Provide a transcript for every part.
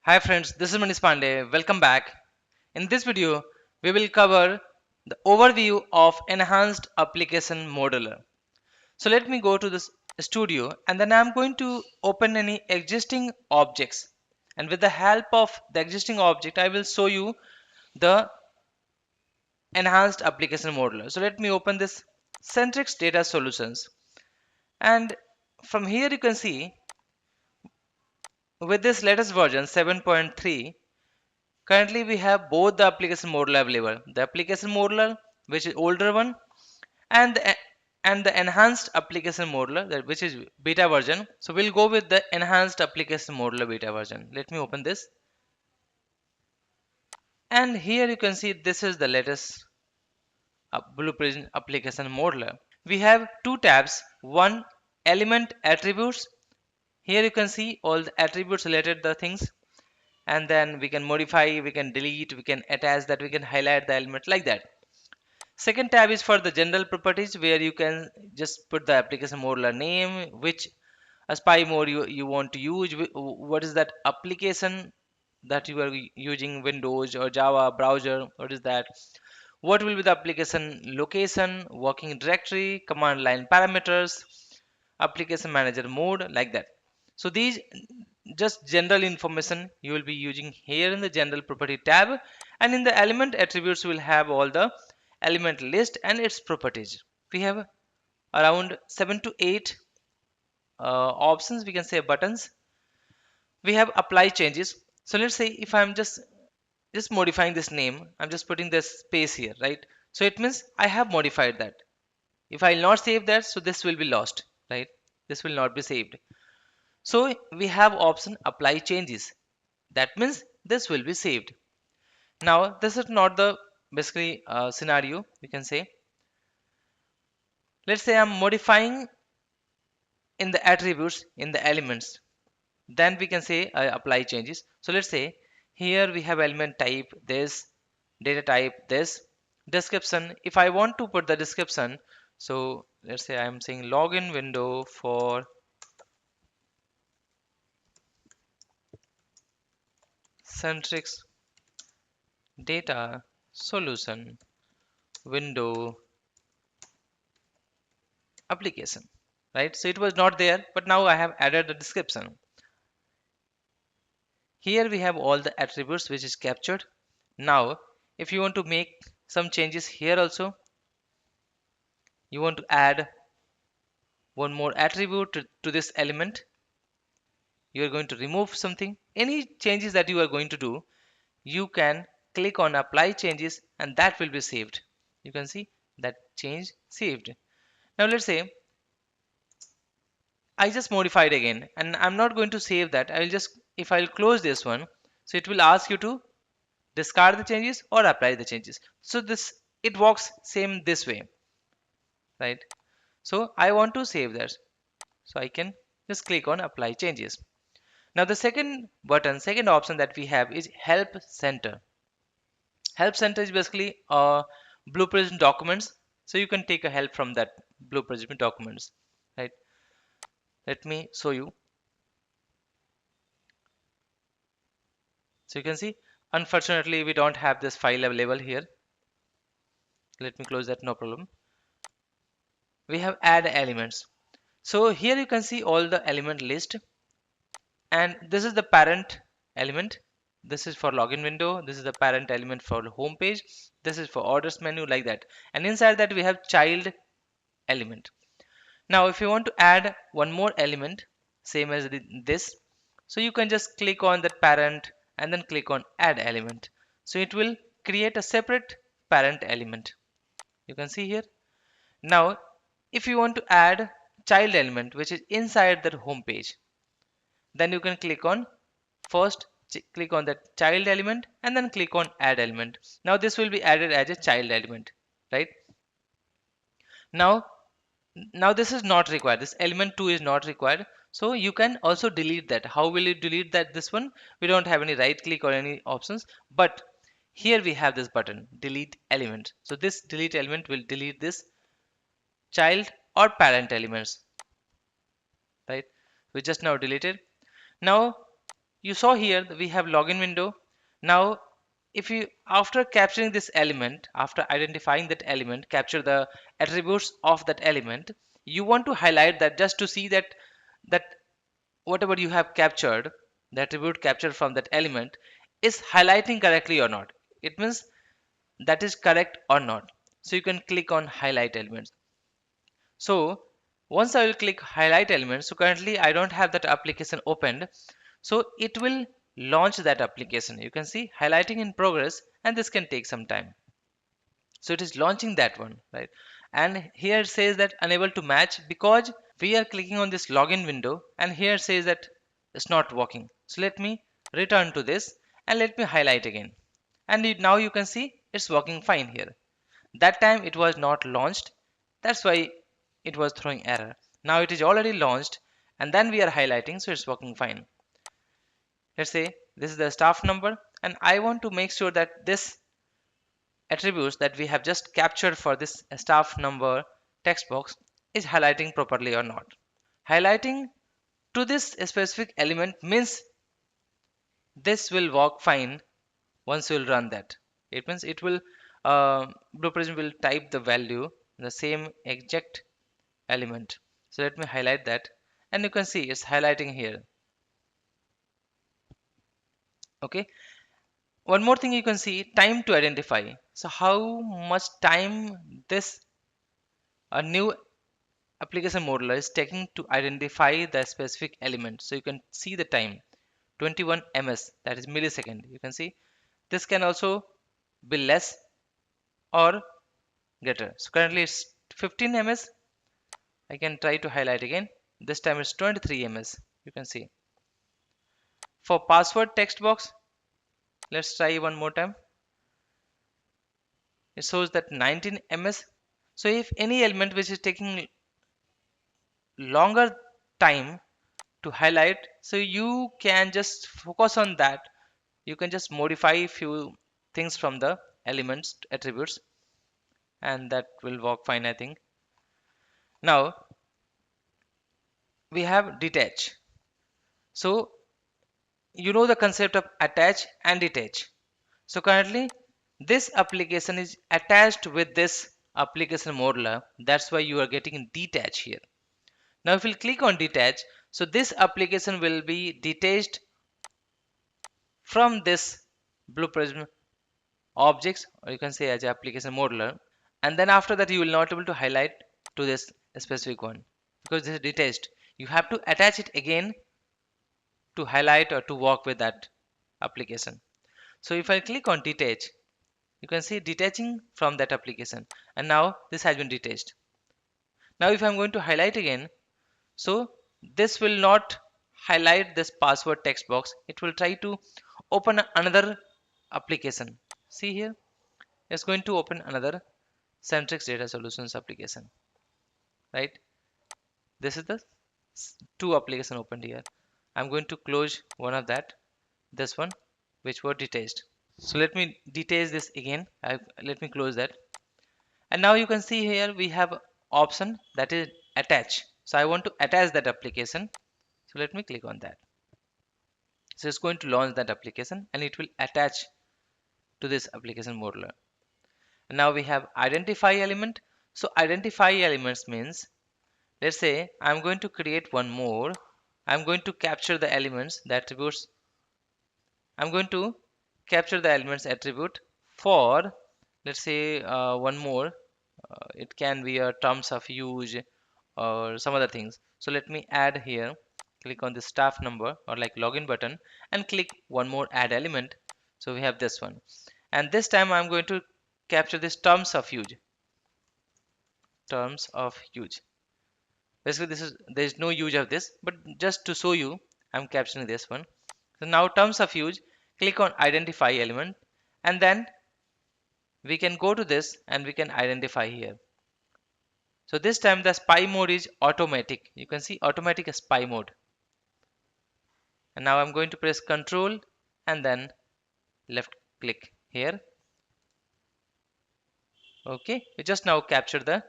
Hi friends, this is Manish Pandey. Welcome back. In this video, we will cover the overview of enhanced application modeler. So let me go to this studio and then I'm going to open any existing objects. And with the help of the existing object, I will show you the enhanced application modeler. So let me open this Centrix Data Solutions. And from here you can see with this latest version 7.3, currently, we have both the application modeler available. The application modeler, which is older one, and the enhanced application modeler, that which is beta version. So we'll go with the enhanced application modeler beta version. Let me open this, and here you can see this is the latest Blue Prism application modeler. We have two tabs. One, element attributes. Here you can see all the attributes related to the things, and then we can modify, we can delete, we can attach that, we can highlight the element like that. Second tab is for the general properties where you can just put the application modeler name, which a spy mode you want to use, what is that application that you are using, Windows or Java browser, what is that, what will be the application location, working directory, command line parameters, application manager mode, like that. So these just general information you will be using here in the general property tab, and in the element attributes we will have all the element list and its properties. We have around 7 to 8 options, we can say buttons. We have apply changes. So let's say if I'm just modifying this name, I'm just putting this space here, right? So it means I have modified that. If I'll not save that, so this will be lost, right? This will not be saved. So we have option apply changes. That means this will be saved. Now this is not the basically scenario, we can say. Let's say I'm modifying in the attributes in the elements, then we can say apply changes. So let's say here we have element type this, data type this, description. If I want to put the description, so let's say I'm saying login window for Centrix data solution window application, right? So it was not there, but now I have added the description. Here we have all the attributes which is captured. Now if you want to make some changes here also, you want to add one more attribute to this element, you are going to remove something, any changes that you are going to do, you can click on apply changes and that will be saved. You can see that change saved. Now let's say I just modified again and I'm not going to save that. I will just, if I'll close this one, so it will ask you to discard the changes or apply the changes. So this, it works same this way, right? So I want to save that, so I can just click on apply changes. Now the second option that we have is help center. Help center is basically Blue Prism documents, so you can take a help from that Blue Prism documents, right? Let me show you. So you can see, unfortunately we don't have this file available here. Let me close that, no problem. We have add elements. So here you can see all the element list, and this is the parent element. This is for login window, this is the parent element for the home page, this is for orders menu, like that. And inside that we have child element. Now if you want to add one more element same as this, so you can just click on that parent and then click on add element, so it will create a separate parent element. You can see here. Now if you want to add child element which is inside that home page, then you can click on first, click on that child element and then click on add element. Now this will be added as a child element, right? Now this is not required, this element 2 is not required, so you can also delete that. How will you delete that? This one, we don't have any right click or any options, but here we have this button delete element. So this delete element will delete this child or parent elements, right? We just now deleted. Now You saw here that we have login window. Now, if you, after capturing this element, after identifying that element, capture the attributes of that element, you want to highlight that just to see that whatever you have captured, the attribute captured from that element is highlighting correctly or not. It means that is correct or not. So you can click on highlight elements. So once I will click highlight elements, so currently I don't have that application opened, so it will launch that application. You can see highlighting in progress, and this can take some time. So it is launching that one, right? And here it says that unable to match because we are clicking on this login window, and here it says that it's not working. So let me return to this and let me highlight again. And now you can see it's working fine here. That time it was not launched, that's why it was throwing error. Now it is already launched, and then we are highlighting, so it's working fine. Let's say this is the staff number, and I want to make sure that this attributes that we have just captured for this staff number text box is highlighting properly or not. Highlighting to this specific element means this will work fine once you will run that. It means it will Blue Prism will type the value the same exact element. So let me highlight that, and you can see it's highlighting here. Okay, one more thing, you can see time to identify. So how much time this a new application modeler is taking to identify the specific element. So you can see the time 21 ms, that is millisecond. You can see this can also be less or greater. So currently it's 15 ms. I can try to highlight again. This time it's 23 ms. You can see for password text box, let's try one more time. It shows that 19 ms. So if any element which is taking longer time to highlight, so you can just focus on that. You can just modify few things from the elements attributes, and that will work fine, I think. Now we have detach. So you know the concept of attach and detach. So currently this application is attached with this application modeler, that's why you are getting detach here. Now if we click on detach, so this application will be detached from this Blue Prism objects, or you can say as application modeler, and then after that you will not able to highlight to this specific one because this is detached. You have to attach it again to highlight or to work with that application. So if I click on detach, you can see detaching from that application, and now this has been detached. Now if I'm going to highlight again, so this will not highlight this password text box, it will try to open another application. See here, it's going to open another Centrix Data Solutions application, right? This is the two application opened here. I'm going to close one of that, this one, which were detached. So let me detach this again. Let me close that. And now you can see here we have option that is attach. So I want to attach that application. So let me click on that. So it's going to launch that application and it will attach to this application modeler. And now we have identify element. So identify elements means, let's say I'm going to create one more. I'm going to capture the elements, the attributes. I'm going to capture the elements attribute for, let's say one more. It can be a terms of use or some other things. So let me add here. Click on the staff number or like login button and click one more add element. So we have this one. And this time I'm going to capture this terms of use. Terms of use. Basically this is, there is no use of this, but just to show you I'm capturing this one. So now terms of use, click on identify element, and then we can go to this and we can identify here. So this time the spy mode is automatic. You can see automatic spy mode. And now I'm going to press Control and then left click here. Okay, we just now capture the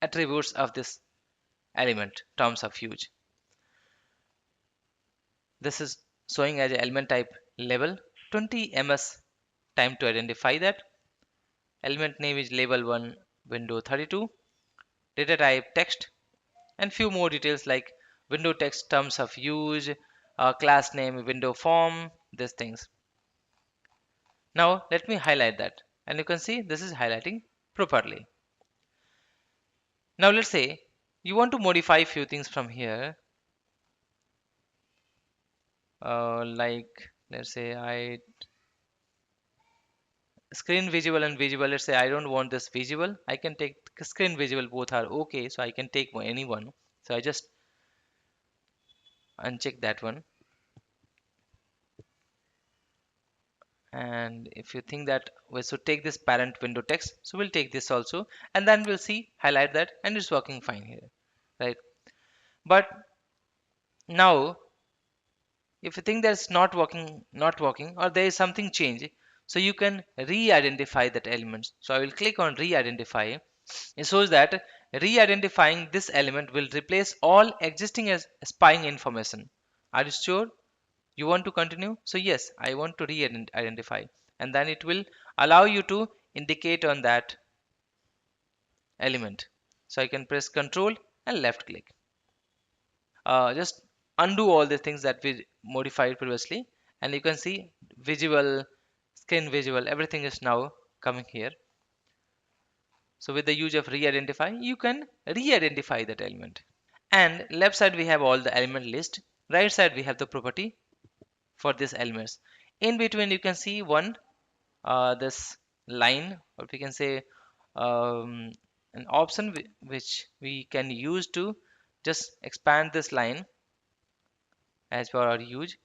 attributes of this element, terms of use. This is showing as element type label, 20 ms time to identify that. Element name is label 1 window 32, data type text, and few more details like window text, terms of use, class name, window form, these things. Now let me highlight that, and you can see this is highlighting properly. Now let's say you want to modify few things from here, like let's say I screen visible and visible. Let's say I don't want this visible, I can take screen visible, both are okay, so I can take any one. So I just uncheck that one, and if you think that we should take this parent window text, so we'll take this also, and then we'll see highlight that, and it's working fine here, right? But now if you think that's not working or there is something change, so you can re-identify that element. So I will click on re-identify. It shows that re-identifying this element will replace all existing as spying information. Are you sure you want to continue? So yes, I want to re-identify, and then it will allow you to indicate on that element. So I can press Control and left click. Just undo all the things that we modified previously, and you can see visible, screen visible, everything is now coming here. So with the use of re-identify, you can re-identify that element. And left side we have all the element list, right side we have the property for these elements. In between you can see one this line, or we can say an option which we can use to just expand this line as per our use.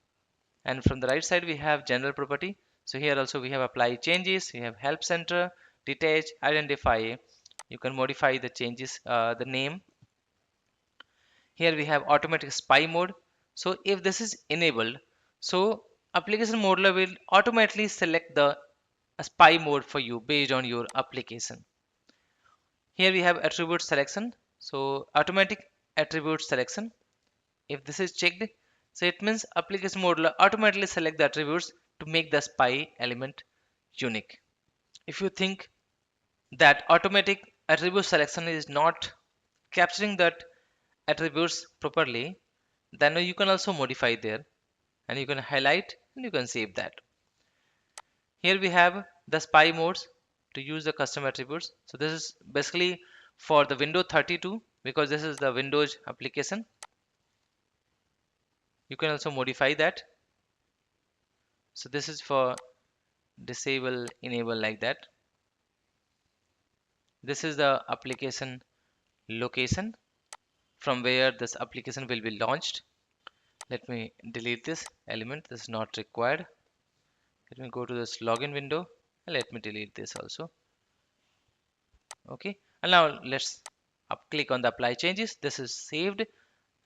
And from the right side we have general property. So here also we have apply changes, we have help center, detach, identify. You can modify the changes, the name. Here we have automatic spy mode. So if this is enabled, so application modeler will automatically select the spy mode for you based on your application. Here we have attribute selection. So automatic attribute selection, if this is checked, so it means application modeler automatically select the attributes to make the spy element unique. If you think that automatic attribute selection is not capturing that attributes properly, then you can also modify there, and you can highlight and you can save that. Here we have the spy modes to use the custom attributes. So this is basically for the window 32, because this is the Windows application. You can also modify that. So this is for disable, enable, like that. This is the application location from where this application will be launched. Let me delete this element, this is not required. Let me go to this login window and let me delete this also. Okay, and now let's click on the apply changes. This is saved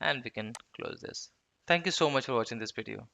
and we can close this. Thank you so much for watching this video.